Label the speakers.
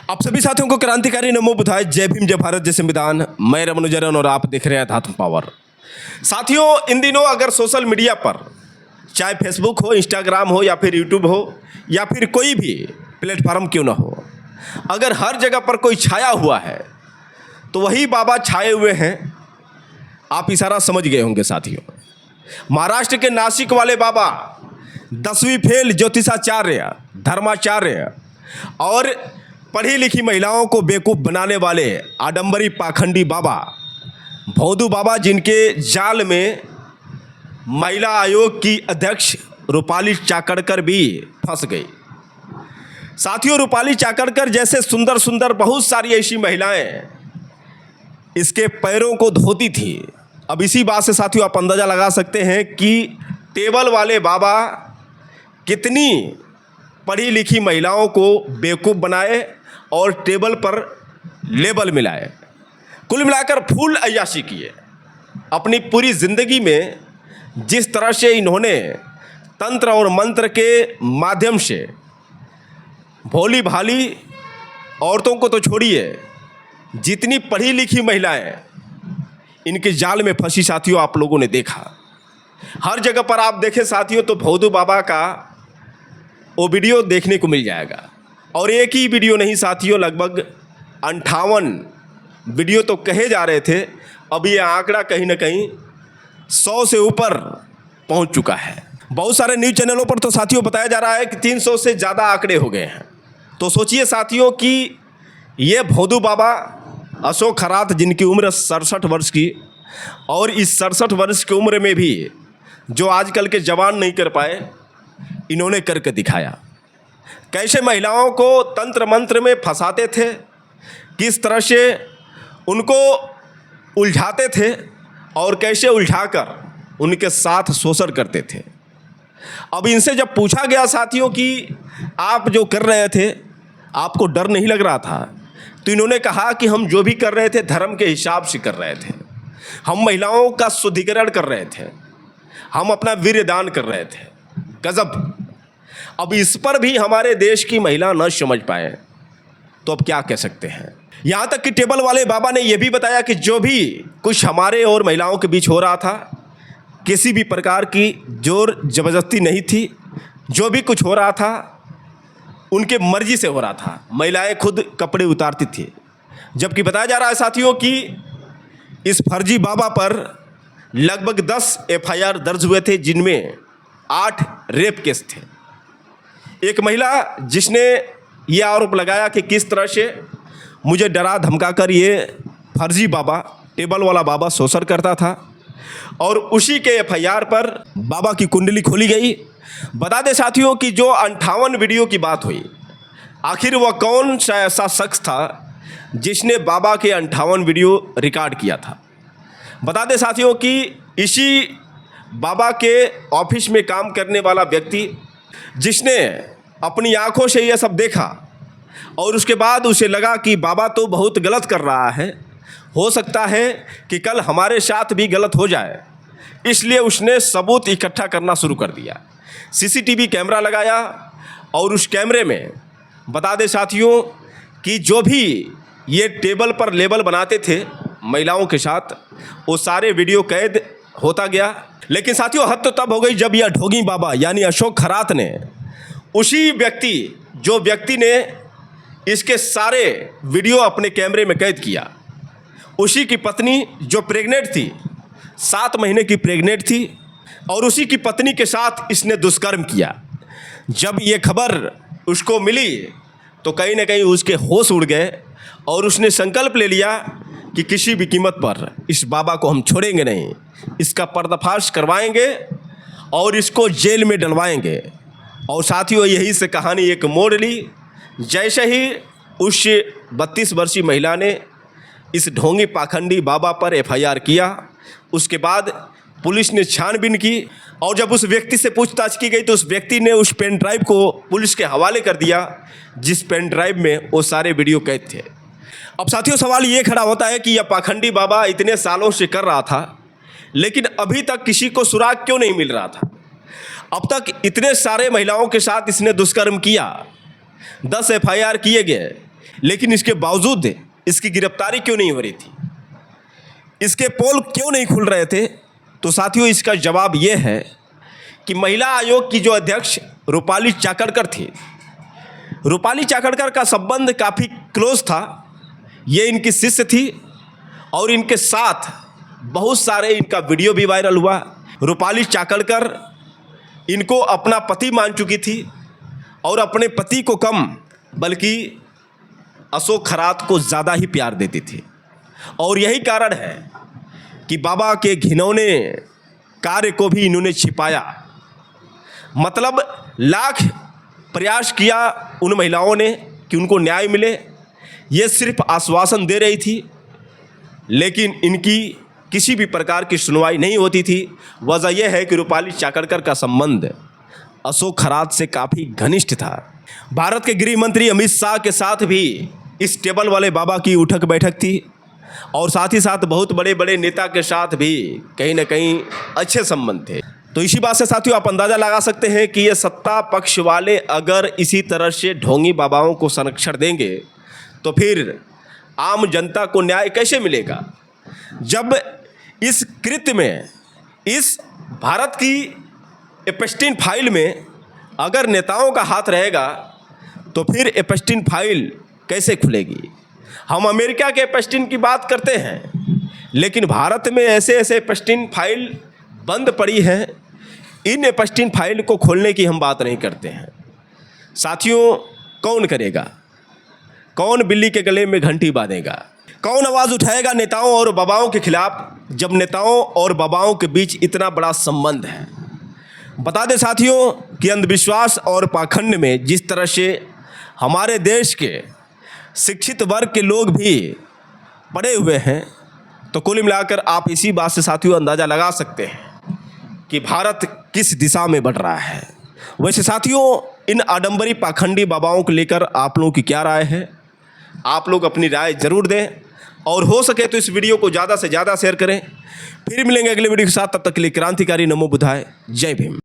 Speaker 1: आप सभी साथियों को क्रांतिकारी नमो बुधाय। जय भीम, जय भारत, जय संविधान। मैं रमनुजरन और आप देख रहे हैं अध्यात्म पावर। साथियों, इन दिनों अगर सोशल मीडिया पर चाहे फेसबुक हो, इंस्टाग्राम हो या फिर यूट्यूब हो या फिर कोई भी प्लेटफॉर्म क्यों ना हो, अगर हर जगह पर कोई छाया हुआ है तो वही बाबा छाए हुए हैं। आप इशारा समझ गए होंगे साथियों। महाराष्ट्र के नासिक वाले बाबा 10वीं फेल ज्योतिषाचार्य, धर्माचार्य और पढ़ी लिखी महिलाओं को बेवकूफ़ बनाने वाले आडंबरी पाखंडी बाबा भोदू बाबा, जिनके जाल में महिला आयोग की अध्यक्ष रूपाली चाकणकर भी फंस गई। साथियों, रूपाली चाकणकर जैसे सुंदर सुंदर बहुत सारी ऐसी महिलाएं इसके पैरों को धोती थी। अब इसी बात से साथियों आप अंदाज़ा लगा सकते हैं कि टेबल वाले बाबा कितनी पढ़ी लिखी महिलाओं को बेवकूफ़ बनाए और टेबल पर लेबल मिलाए। कुल मिलाकर फूल अय्याशी किए। अपनी पूरी ज़िंदगी में जिस तरह से इन्होंने तंत्र और मंत्र के माध्यम से भोली भाली औरतों को तो छोड़िए, जितनी पढ़ी लिखी महिलाएं इनके जाल में फंसी साथियों आप लोगों ने देखा। हर जगह पर आप देखें साथियों तो भोदू बाबा का वो वीडियो देखने को मिल जाएगा। और एक ही वीडियो नहीं साथियों, लगभग 58 वीडियो तो कहे जा रहे थे। अब ये आंकड़ा कहीं ना कहीं 100 से ऊपर पहुंच चुका है। बहुत सारे न्यूज़ चैनलों पर तो साथियों बताया जा रहा है कि 300 से ज़्यादा आंकड़े हो गए हैं। तो सोचिए साथियों कि ये भोदू बाबा अशोक खरात, जिनकी उम्र 67 वर्ष की, और इस 67 वर्ष की उम्र में भी जो आजकल के जवान नहीं कर पाए, इन्होंने करके दिखाया। कैसे महिलाओं को तंत्र मंत्र में फंसाते थे, किस तरह से उनको उलझाते थे और कैसे उलझाकर उनके साथ शोषण करते थे। अब इनसे जब पूछा गया साथियों कि आप जो कर रहे थे आपको डर नहीं लग रहा था, तो इन्होंने कहा कि हम जो भी कर रहे थे धर्म के हिसाब से कर रहे थे। हम महिलाओं का शुद्धिकरण कर रहे थे, हम अपना वीर्यदान कर रहे थे। गजब। अब इस पर भी हमारे देश की महिला न समझ पाए तो अब क्या कह सकते हैं। यहाँ तक कि टेबल वाले बाबा ने यह भी बताया कि जो भी कुछ हमारे और महिलाओं के बीच हो रहा था, किसी भी प्रकार की जोर ज़बरदस्ती नहीं थी। जो भी कुछ हो रहा था उनके मर्जी से हो रहा था। महिलाएं खुद कपड़े उतारती थी। जबकि बताया जा रहा है साथियों कि इस फर्जी बाबा पर लगभग 10 FIR दर्ज हुए थे, जिनमें 8 रेप केस थे। एक महिला जिसने ये आरोप लगाया कि किस तरह से मुझे डरा धमकाकर ये फर्जी बाबा, टेबल वाला बाबा शोषण करता था, और उसी के FIR पर बाबा की कुंडली खोली गई। बता दें साथियों कि जो 58 वीडियो की बात हुई, आखिर वह कौन सा ऐसा शख्स था जिसने बाबा के 58 वीडियो रिकॉर्ड किया था। बता दें साथियों कि इसी बाबा के ऑफिस में काम करने वाला व्यक्ति, जिसने अपनी आंखों से यह सब देखा और उसके बाद उसे लगा कि बाबा तो बहुत गलत कर रहा है, हो सकता है कि कल हमारे साथ भी गलत हो जाए, इसलिए उसने सबूत इकट्ठा करना शुरू कर दिया। CCTV कैमरा लगाया और उस कैमरे में बता दें साथियों कि जो भी ये टेबल पर लेबल बनाते थे महिलाओं के साथ, वो सारे वीडियो कैद होता गया। लेकिन साथियों हद तो तब हो गई जब यह ढोंगी बाबा यानी अशोक खरात ने, उसी व्यक्ति जो व्यक्ति ने इसके सारे वीडियो अपने कैमरे में कैद किया, उसी की पत्नी जो प्रेग्नेंट थी, 7 महीने की प्रेग्नेंट थी, और उसी की पत्नी के साथ इसने दुष्कर्म किया। जब ये खबर उसको मिली तो कहीं ना कहीं उसके होश उड़ गए और उसने संकल्प ले लिया कि किसी भी कीमत पर इस बाबा को हम छोड़ेंगे नहीं, इसका पर्दाफाश करवाएंगे और इसको जेल में डलवाएंगे। और साथियों यही से कहानी एक मोड़ ली। जैसे ही उस 32 वर्षीय महिला ने इस ढोंगी पाखंडी बाबा पर FIR किया, उसके बाद पुलिस ने छानबीन की और जब उस व्यक्ति से पूछताछ की गई तो उस व्यक्ति ने उस पेन ड्राइव को पुलिस के हवाले कर दिया, जिस पेन ड्राइव में वो सारे वीडियो कैद थे। अब साथियों सवाल ये खड़ा होता है कि यह पाखंडी बाबा इतने सालों से कर रहा था, लेकिन अभी तक किसी को सुराग क्यों नहीं मिल रहा था। अब तक इतने सारे महिलाओं के साथ इसने दुष्कर्म किया, 10 FIR किए गए, लेकिन इसके बावजूद इसकी गिरफ्तारी क्यों नहीं हो रही थी, इसके पोल क्यों नहीं खुल रहे थे? तो साथियों, इसका जवाब ये है कि महिला आयोग की जो अध्यक्ष रूपाली चाकणकर थी, रूपाली चाकणकर का संबंध काफ़ी क्लोज था। ये इनकी शिष्य थी और इनके साथ बहुत सारे इनका वीडियो भी वायरल हुआ। रूपाली चाकणकर इनको अपना पति मान चुकी थी और अपने पति को कम बल्कि अशोक खरात को ज़्यादा ही प्यार देती थी। और यही कारण है कि बाबा के घिनौने कार्य को भी इन्होंने छिपाया। मतलब लाख प्रयास किया उन महिलाओं ने कि उनको न्याय मिले, ये सिर्फ आश्वासन दे रही थी, लेकिन इनकी किसी भी प्रकार की सुनवाई नहीं होती थी। वजह यह है कि रूपाली चाकणकर का संबंध अशोक खरात से काफ़ी घनिष्ठ था। भारत के गृह मंत्री अमित शाह के साथ भी इस टेबल वाले बाबा की उठक बैठक थी और साथ ही साथ बहुत बड़े बड़े नेता के साथ भी कहीं ना कहीं अच्छे संबंध थे। तो इसी बात से साथियों आप अंदाज़ा लगा सकते हैं कि ये सत्ता पक्ष वाले अगर इसी तरह से ढोंगी बाबाओं को संरक्षण देंगे तो फिर आम जनता को न्याय कैसे मिलेगा, जब इस कृत्य में, इस भारत की एपस्टीन फाइल में अगर नेताओं का हाथ रहेगा तो फिर एपस्टीन फाइल कैसे खुलेगी। हम अमेरिका के एपस्टीन की बात करते हैं, लेकिन भारत में ऐसे ऐसे एपस्टीन फाइल बंद पड़ी हैं, इन एपस्टीन फाइल को खोलने की हम बात नहीं करते हैं। साथियों, कौन करेगा, कौन बिल्ली के गले में घंटी बांधेगा, कौन आवाज़ उठाएगा नेताओं और बाबाओं के खिलाफ, जब नेताओं और बाबाओं के बीच इतना बड़ा संबंध है। बता दें साथियों कि अंधविश्वास और पाखंड में जिस तरह से हमारे देश के शिक्षित वर्ग के लोग भी पड़े हुए हैं, तो कुल मिलाकर आप इसी बात से साथियों अंदाज़ा लगा सकते हैं कि भारत किस दिशा में बढ़ रहा है। वैसे साथियों, इन आडंबरी पाखंडी बाबाओं को लेकर आप लोगों की क्या राय है? आप लोग अपनी राय ज़रूर दें और हो सके तो इस वीडियो को ज़्यादा से ज़्यादा शेयर करें। फिर मिलेंगे अगले वीडियो के साथ, तब तक के लिए क्रांतिकारी नमो बुद्धाय, जय भीम।